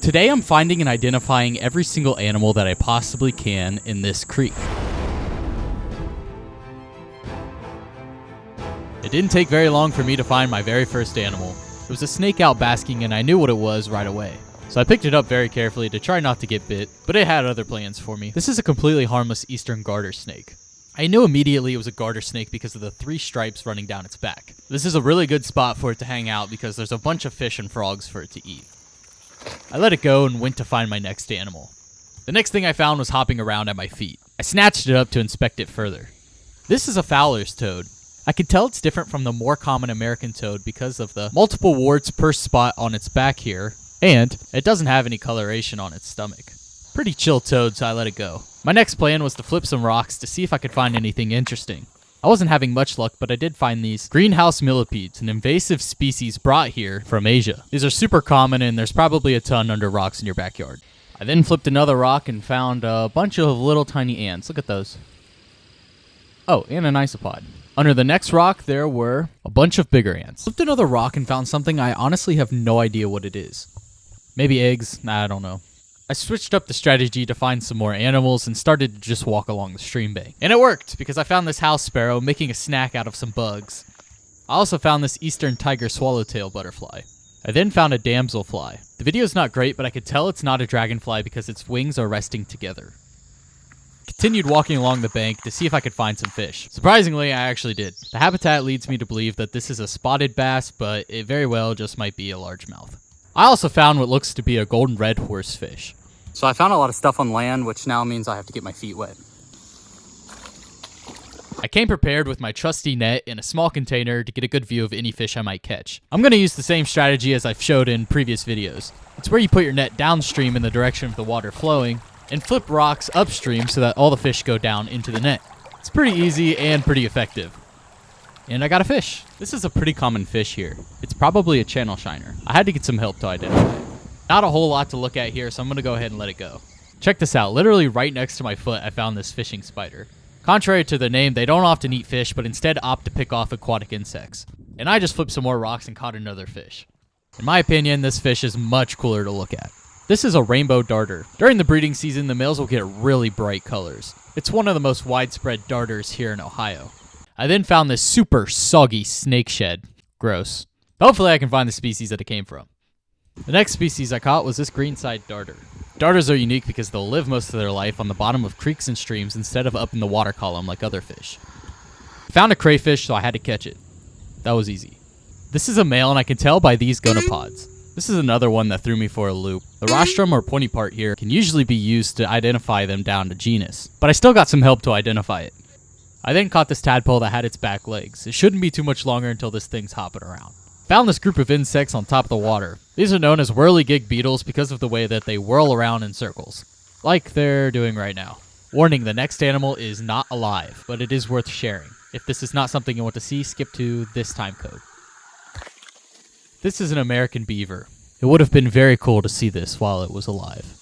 Today I'm finding and identifying every single animal that I possibly can in this creek. It didn't take very long for me to find my very first animal. It was a snake out basking and I knew what it was right away. So I picked it up very carefully to try not to get bit, but it had other plans for me. This is a completely harmless eastern garter snake. I knew immediately it was a garter snake because of the 3 stripes running down its back. This is a really good spot for it to hang out because there's a bunch of fish and frogs for it to eat. I let it go and went to find my next animal. The next thing I found was hopping around at my feet. I snatched it up to inspect it further. This is a Fowler's toad. I could tell it's different from the more common American toad because of the multiple warts per spot on its back here, and it doesn't have any coloration on its stomach. Pretty chill toad, so I let it go. My next plan was to flip some rocks to see if I could find anything interesting. I wasn't having much luck, but I did find these greenhouse millipedes, an invasive species brought here from Asia. These are super common and there's probably a ton under rocks in your backyard. I then flipped another rock and found a bunch of little tiny ants. Look at those. Oh, and an isopod. Under the next rock, there were a bunch of bigger ants. Flipped another rock and found something I honestly have no idea what it is. Maybe eggs? Nah, I don't know. I switched up the strategy to find some more animals and started to just walk along the stream bank. And it worked, because I found this house sparrow making a snack out of some bugs. I also found this eastern tiger swallowtail butterfly. I then found a damselfly. The video's not great, but I could tell it's not a dragonfly because its wings are resting together. Continued walking along the bank to see if I could find some fish. Surprisingly, I actually did. The habitat leads me to believe that this is a spotted bass, but it very well just might be a largemouth. I also found what looks to be a golden red horsefish. So I found a lot of stuff on land, which now means I have to get my feet wet. I came prepared with my trusty net in a small container to get a good view of any fish I might catch. I'm going to use the same strategy as I've showed in previous videos. It's where you put your net downstream in the direction of the water flowing, and flip rocks upstream so that all the fish go down into the net. It's pretty easy and pretty effective. And I got a fish. This is a pretty common fish here. It's probably a channel shiner. I had to get some help to identify it. Not a whole lot to look at here, so I'm going to go ahead and let it go. Check this out. Literally right next to my foot, I found this fishing spider. Contrary to the name, they don't often eat fish, but instead opt to pick off aquatic insects. And I just flipped some more rocks and caught another fish. In my opinion, this fish is much cooler to look at. This is a rainbow darter. During the breeding season, the males will get really bright colors. It's one of the most widespread darters here in Ohio. I then found this super soggy snake shed. Gross. Hopefully I can find the species that it came from. The next species I caught was this greenside darter. Darters are unique because they'll live most of their life on the bottom of creeks and streams instead of up in the water column like other fish. I found a crayfish, so I had to catch it. That was easy. This is a male, and I can tell by these gonopods. This is another one that threw me for a loop. The rostrum or pointy part here can usually be used to identify them down to genus, but I still got some help to identify it. I then caught this tadpole that had its back legs. It shouldn't be too much longer until this thing's hopping around. Found this group of insects on top of the water. These are known as whirligig beetles because of the way that they whirl around in circles, like they're doing right now. Warning, the next animal is not alive, but it is worth sharing. If this is not something you want to see, skip to this time code. This is an American beaver. It would have been very cool to see this while it was alive.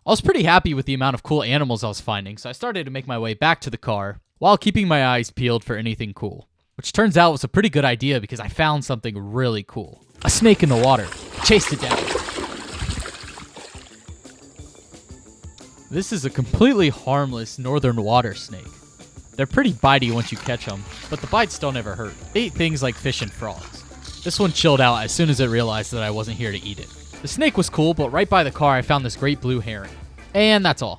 I was pretty happy with the amount of cool animals I was finding, so I started to make my way back to the car while keeping my eyes peeled for anything cool. Which turns out was a pretty good idea because I found something really cool. A snake in the water. Chased it down. This is a completely harmless northern water snake. They're pretty bitey once you catch them, but the bites don't ever hurt. They eat things like fish and frogs. This one chilled out as soon as it realized that I wasn't here to eat it. The snake was cool, but right by the car I found this great blue heron. And that's all.